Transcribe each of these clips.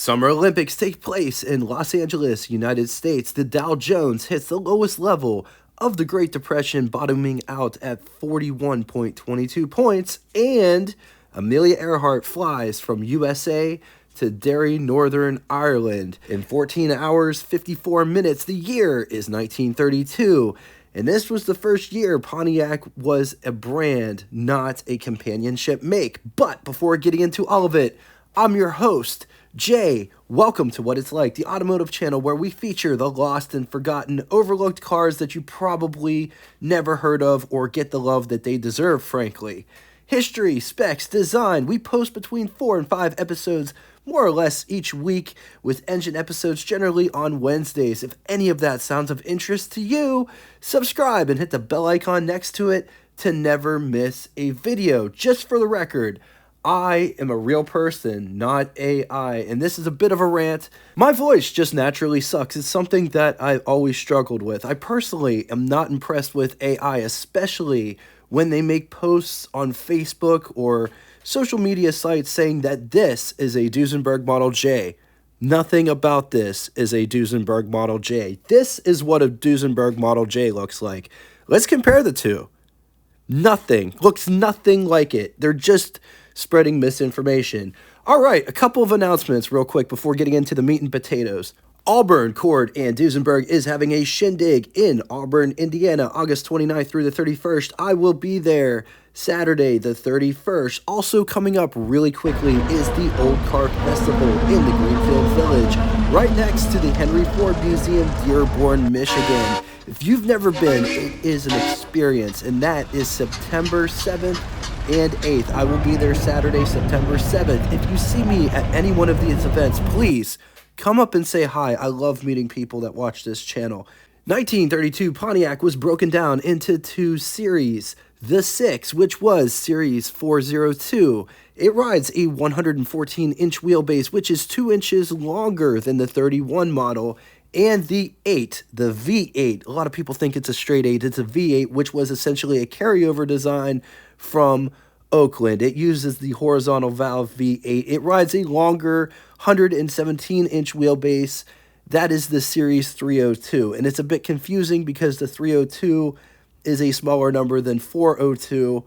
Summer Olympics take place in Los Angeles, United States. The Dow Jones hits the lowest level of the Great Depression, bottoming out at 41.22 points, and Amelia Earhart flies from USA to Derry, Northern Ireland. In 14 hours, 54 minutes, the year is 1932. And this was the first year Pontiac was a brand, not a companionship make. But before getting into all of it, I'm your host, Jay. Welcome to What It's Like, the automotive channel where we feature the lost and forgotten, overlooked cars that you probably never heard of or get the love that they deserve, frankly. History, specs, design. We post between 4 and 5 episodes more or less each week, with engine episodes generally on Wednesdays. If any of that sounds of interest to you, subscribe and hit the bell icon next to it to never miss a video. Just for the record, I am a real person, not AI, and this is a bit of a rant. My voice just naturally sucks. It's something that I've always struggled with. I personally am not impressed with AI, especially when they make posts on Facebook or social media sites saying that this is a Duesenberg Model J. Nothing about this is a Duesenberg Model J. This is what a Duesenberg Model J looks like. Let's compare the two. Nothing. Looks nothing like it. They're just spreading misinformation. All right, a couple of announcements real quick before getting into the meat and potatoes. Auburn, Cord, and Duesenberg is having a shindig in Auburn, Indiana, August 29th through the 31st. I will be there Saturday, the 31st. Also coming up really quickly is the Old Car Festival in the Greenfield Village, right next to the Henry Ford Museum, Dearborn, Michigan. If you've never been, it is an experience, and that is September 7th and 8th. I will be there Saturday, September 7th. If you see me at any one of these events, please come up and say hi. I love meeting people that watch this channel. 1932 Pontiac was broken down into two series. The 6, which was Series 402. It rides a 114-inch wheelbase, which is 2 inches longer than the 31 model. And the 8, the V8. A lot of people think it's a straight 8. It's a V8, which was essentially a carryover design from Oakland. It uses the horizontal valve V8. It rides a longer 117-inch wheelbase. That is the Series 302. And it's a bit confusing because the 302 is a smaller number than 402,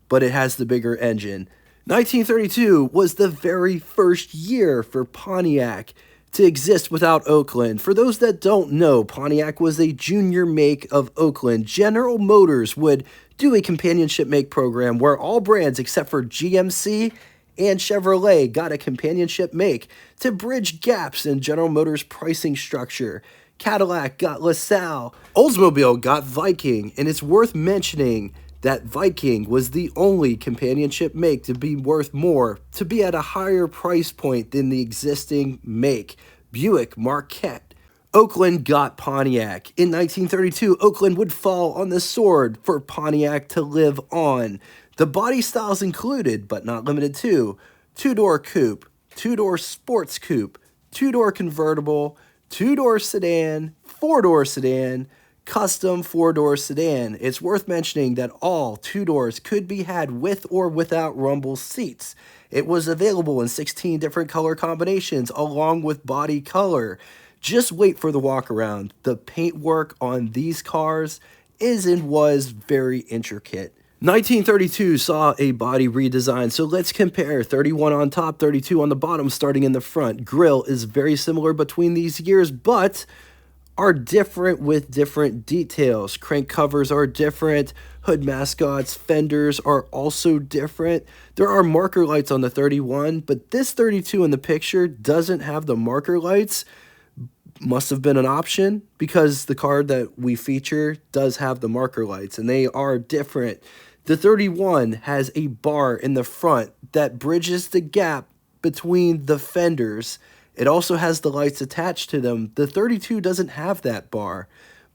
but it has the bigger engine. 1932 was the very first year for Pontiac to exist without Oakland. For those that don't know, Pontiac was a junior make of Oakland. General Motors would do a companionship make program where all brands except for GMC and Chevrolet got a companionship make to bridge gaps in General Motors' pricing structure. Cadillac got LaSalle, Oldsmobile got Viking, and it's worth mentioning that Viking was the only companionship make to be worth more, to be at a higher price point than the existing make. Buick Marquette. Oakland got Pontiac. In 1932, Oakland would fall on the sword for Pontiac to live on. The body styles included, but not limited to, 2-door coupe, 2-door sports coupe, 2-door convertible, 2-door sedan, 4-door sedan, custom 4-door sedan. It's worth mentioning that all 2 doors could be had with or without rumble seats. It was available in 16 different color combinations along with body color. Just wait for the walkaround. The paintwork on these cars is and was very intricate. 1932 saw a body redesign, so let's compare 31 on top, 32 on the bottom, starting in the front. Grille is very similar between these years, but are different with different details. Crank covers are different, hood mascots, fenders are also different. There are marker lights on the 31, but this 32 in the picture doesn't have the marker lights. Must have been an option because the car that we feature does have the marker lights, and they are different. The 31 has a bar in the front that bridges the gap between the fenders. It also has the lights attached to them. The 32 doesn't have that bar,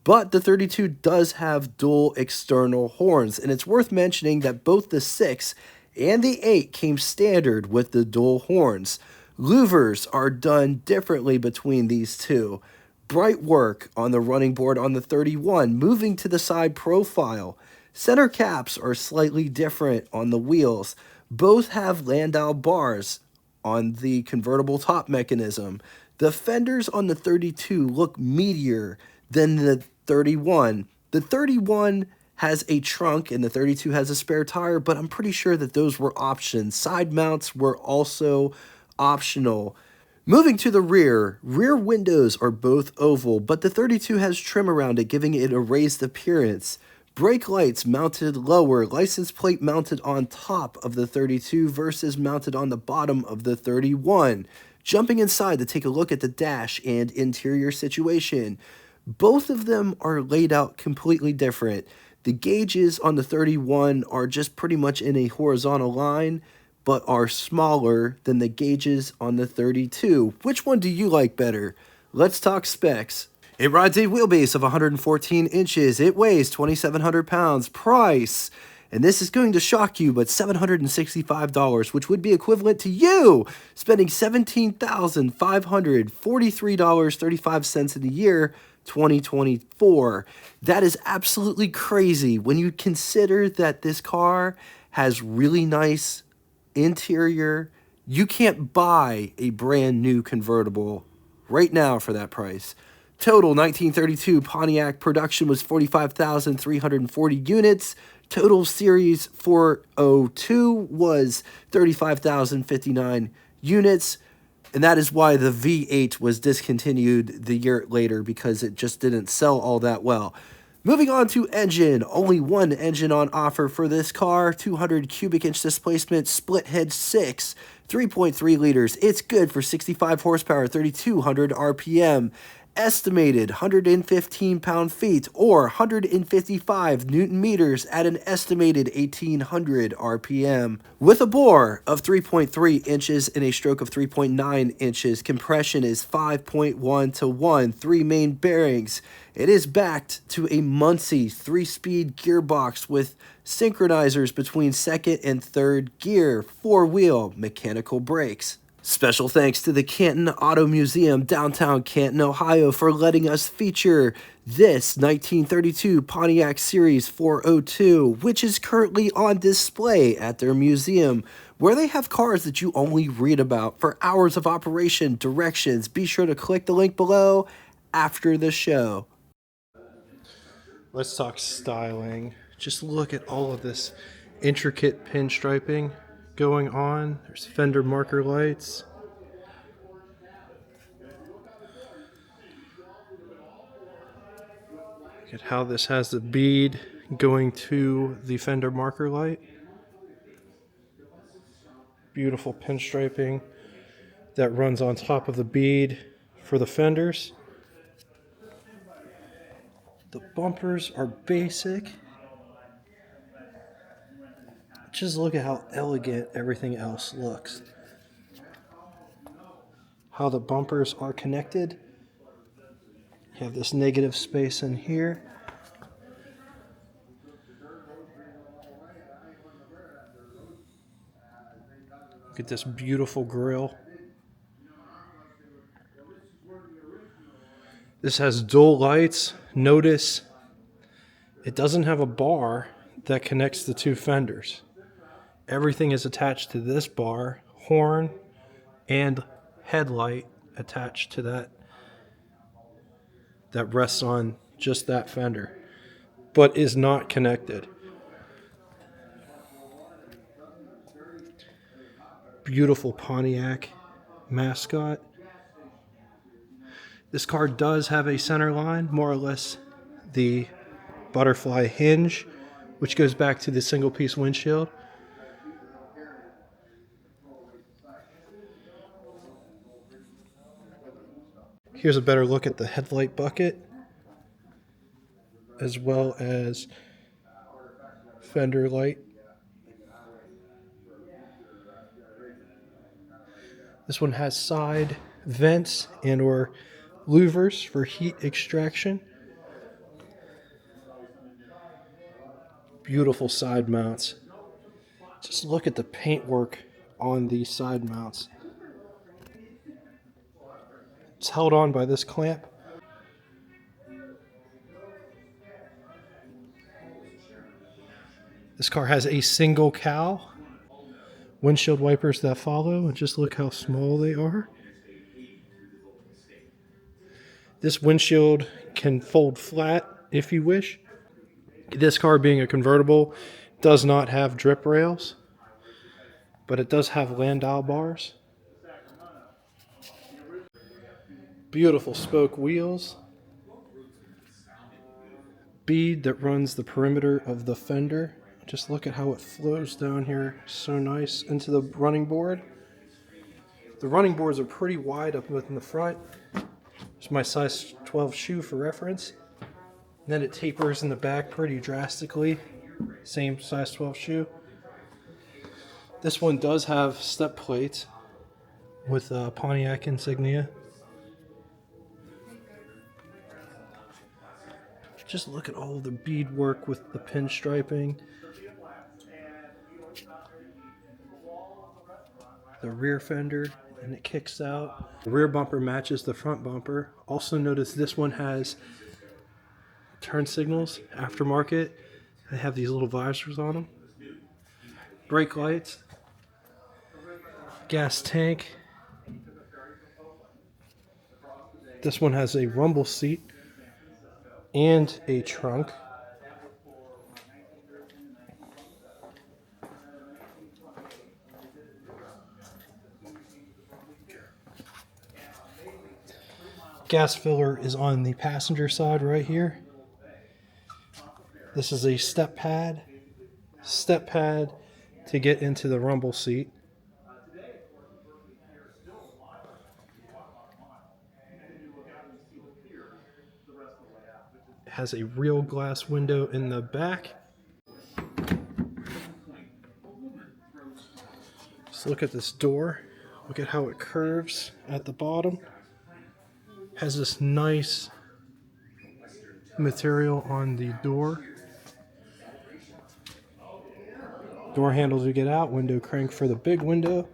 but the 32 does have dual external horns, and it's worth mentioning that both the 6 and the 8 came standard with the dual horns. Louvers are done differently between these two. Bright work on the running board on the 31, moving to the side profile. Center caps are slightly different on the wheels. Both have Landau bars on the convertible top mechanism. The fenders on the 32 look meatier than the 31. The 31 has a trunk and the 32 has a spare tire, but I'm pretty sure that those were options. Side mounts were also optional. Moving to the rear windows are both oval, but the 32 has trim around it, giving it a raised appearance. Brake lights mounted lower, license plate mounted on top of the 32 versus mounted on the bottom of the 31. Jumping inside to take a look at the dash and interior situation. Both of them are laid out completely different. The gauges on the 31 are just pretty much in a horizontal line, but are smaller than the gauges on the 32. Which one do you like better? Let's talk specs. It rides a wheelbase of 114 inches. It weighs 2,700 pounds. Price, and this is going to shock you, but $765, which would be equivalent to you spending $17,543.35 in the year 2024. That is absolutely crazy when you consider that this car has really nice interior. You can't buy a brand new convertible right now for that price. Total 1932 Pontiac production was 45,340 units. Total series 402 was 35,059 units. And that is why the V8 was discontinued the year later, because it just didn't sell all that well. Moving on to engine, only one engine on offer for this car, 200 cubic inch displacement, split head 6, 3.3 liters. It's good for 65 horsepower, 3,200 RPM. Estimated 115 pound-feet or 155 newton meters at an estimated 1800 RPM. With a bore of 3.3 inches and a stroke of 3.9 inches, compression is 5.1 to 1, 3 main bearings. It is backed to a Muncie 3-speed gearbox with synchronizers between second and third gear, 4-wheel mechanical brakes. Special thanks to the Canton Auto Museum, downtown Canton, Ohio, for letting us feature this 1932 Pontiac Series 402, which is currently on display at their museum, where they have cars that you only read about. For hours of operation, directions, be sure to click the link below after the show. Let's talk styling. Just look at all of this intricate pinstriping going on. There's fender marker lights. Look at how this has the bead going to the fender marker light. Beautiful pinstriping that runs on top of the bead for the fenders. The bumpers are basic. Just look at how elegant everything else looks. How the bumpers are connected. You have this negative space in here. Look at this beautiful grille. This has dual lights. Notice it doesn't have a bar that connects the two fenders. Everything is attached to this bar, horn, and headlight attached to that rests on just that fender, but is not connected. Beautiful Pontiac mascot. This car does have a center line, more or less the butterfly hinge, which goes back to the single piece windshield. Here's a better look at the headlight bucket, as well as fender light. This one has side vents and or louvers for heat extraction. Beautiful side mounts. Just look at the paintwork on these side mounts. It's held on by this clamp. This car has a single cowl windshield wipers that follow, and just look how small they are. This windshield can fold flat if you wish. This car, being a convertible, does not have drip rails, but it does have Landau bars. Beautiful spoke wheels. Bead that runs the perimeter of the fender. Just look at how it flows down here, so nice, into the running board. The running boards are pretty wide up in the front. It's my size 12 shoe for reference. And then it tapers in the back pretty drastically. Same size 12 shoe. This one does have step plates with Pontiac insignia. Just look at all the beadwork with the pinstriping. The rear fender, and it kicks out. The rear bumper matches the front bumper. Also notice this one has turn signals, aftermarket. They have these little visors on them. Brake lights. Gas tank. This one has a rumble seat and a trunk. Gas filler is on the passenger side right here. This is a step pad to get into the rumble seat. It has a real glass window in the back. Just look at this door. Look at how it curves at the bottom. Has this nice material on the door. Door handles to get out, window crank for the big window.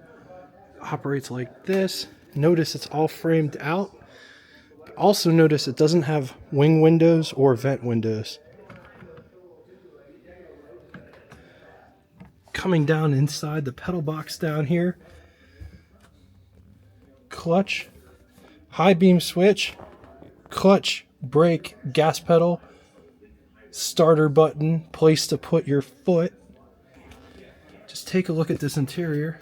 Operates like this. Notice it's all framed out. But also notice it doesn't have wing windows or vent windows. Coming down inside the pedal box down here. Clutch. High beam switch, clutch, brake, gas pedal, starter button, place to put your foot. Just take a look at this interior.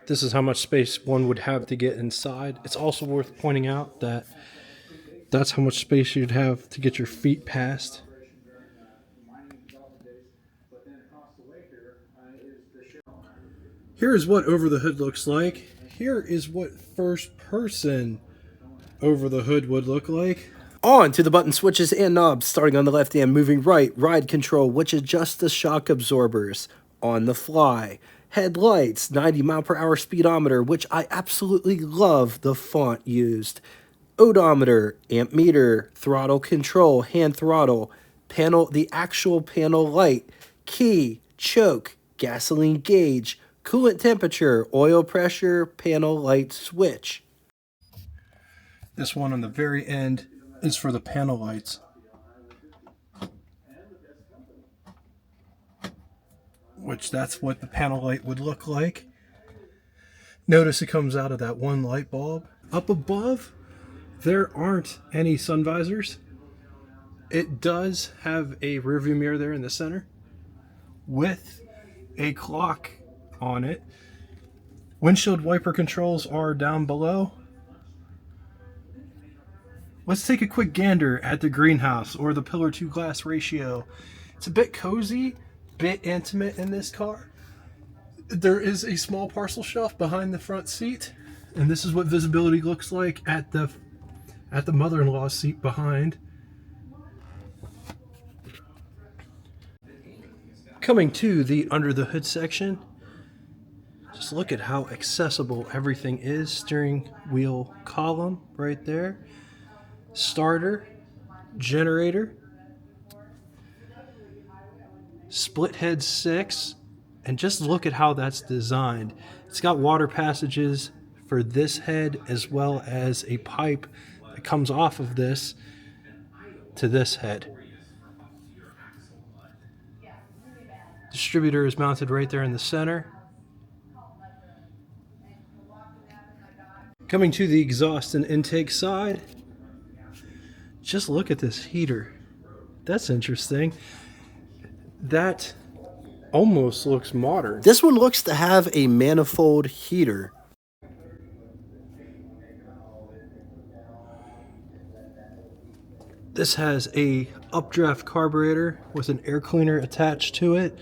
This is how much space one would have to get inside. It's also worth pointing out that that's how much space you'd have to get your feet past. Here is what over the hood looks like. Here is what first person over the hood would look like. On to the button switches and knobs, starting on the left and moving right. Ride control, which adjusts the shock absorbers. On the fly. Headlights, 90 mile per hour speedometer, which I absolutely love the font used. Odometer, amp meter, throttle control, hand throttle, panel, the actual panel light, key, choke, gasoline gauge, coolant temperature, oil pressure, panel light switch. This one on the very end is for the panel lights. Which that's what the panel light would look like. Notice it comes out of that one light bulb. Up above, there aren't any sun visors. It does have a rearview mirror there in the center with a clock on it. Windshield wiper controls are down below. Let's take a quick gander at the greenhouse or the pillar to glass ratio. It's a bit cozy, bit intimate in this car. There is a small parcel shelf behind the front seat, and this is what visibility looks like at the mother-in-law's seat behind. Coming to the under the hood section, just look at how accessible everything is. Steering wheel column right there. Starter, generator, split head 6, and just look at how that's designed. It's got water passages for this head as well as a pipe that comes off of this to this head. Distributor is mounted right there in the center. Coming to the exhaust and intake side, just look at this heater. That's interesting. That almost looks modern. This one looks to have a manifold heater. This has a updraft carburetor with an air cleaner attached to it.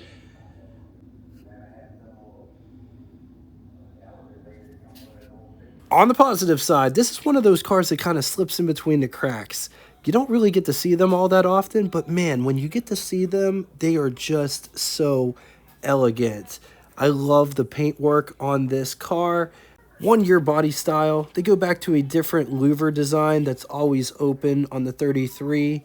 On the positive side, this is one of those cars that kind of slips in between the cracks. You don't really get to see them all that often, but man, when you get to see them, they are just so elegant. I love the paintwork on this car. 1 year body style. They go back to a different louver design that's always open on the 33.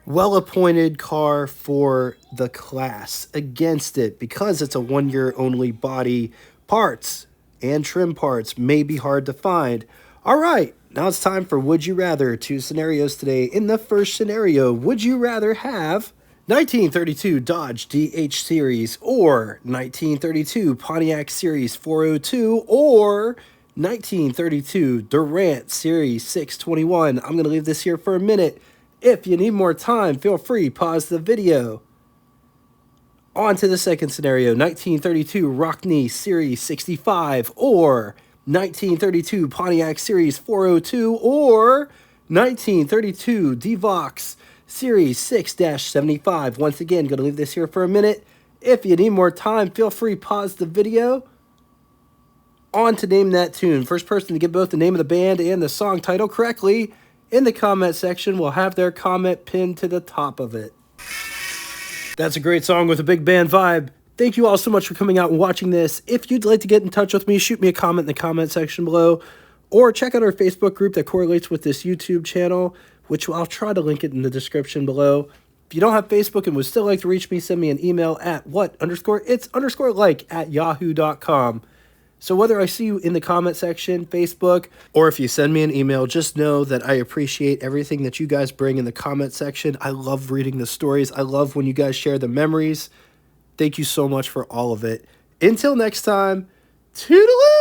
Well-appointed car for the class. Against it, because it's a 1 year only body, parts and trim parts may be hard to find. All right, now it's time for Would You Rather. 2 scenarios today. In the first scenario, would you rather have 1932 Dodge DH Series or 1932 Pontiac Series 402 or 1932 Rant Series 621? I'm going to leave this here for a minute. If you need more time, feel free, pause the video. On to the second scenario, 1932 Rockney Series 65 or 1932 Pontiac Series 402 or 1932 Devox Series 6-75. Once again, going to leave this here for a minute. If you need more time, feel free, pause the video. On to Name That Tune. First person to get both the name of the band and the song title correctly in the comment section will have their comment pinned to the top of it. That's a great song with a big band vibe. Thank you all so much for coming out and watching this. If you'd like to get in touch with me, shoot me a comment in the comment section below, or check out our Facebook group that correlates with this YouTube channel, which I'll try to link it in the description below. If you don't have Facebook and would still like to reach me, send me an email at what_it's_like@yahoo.com. So whether I see you in the comment section, Facebook, or if you send me an email, just know that I appreciate everything that you guys bring in the comment section. I love reading the stories. I love when you guys share the memories. Thank you so much for all of it. Until next time, toodaloo!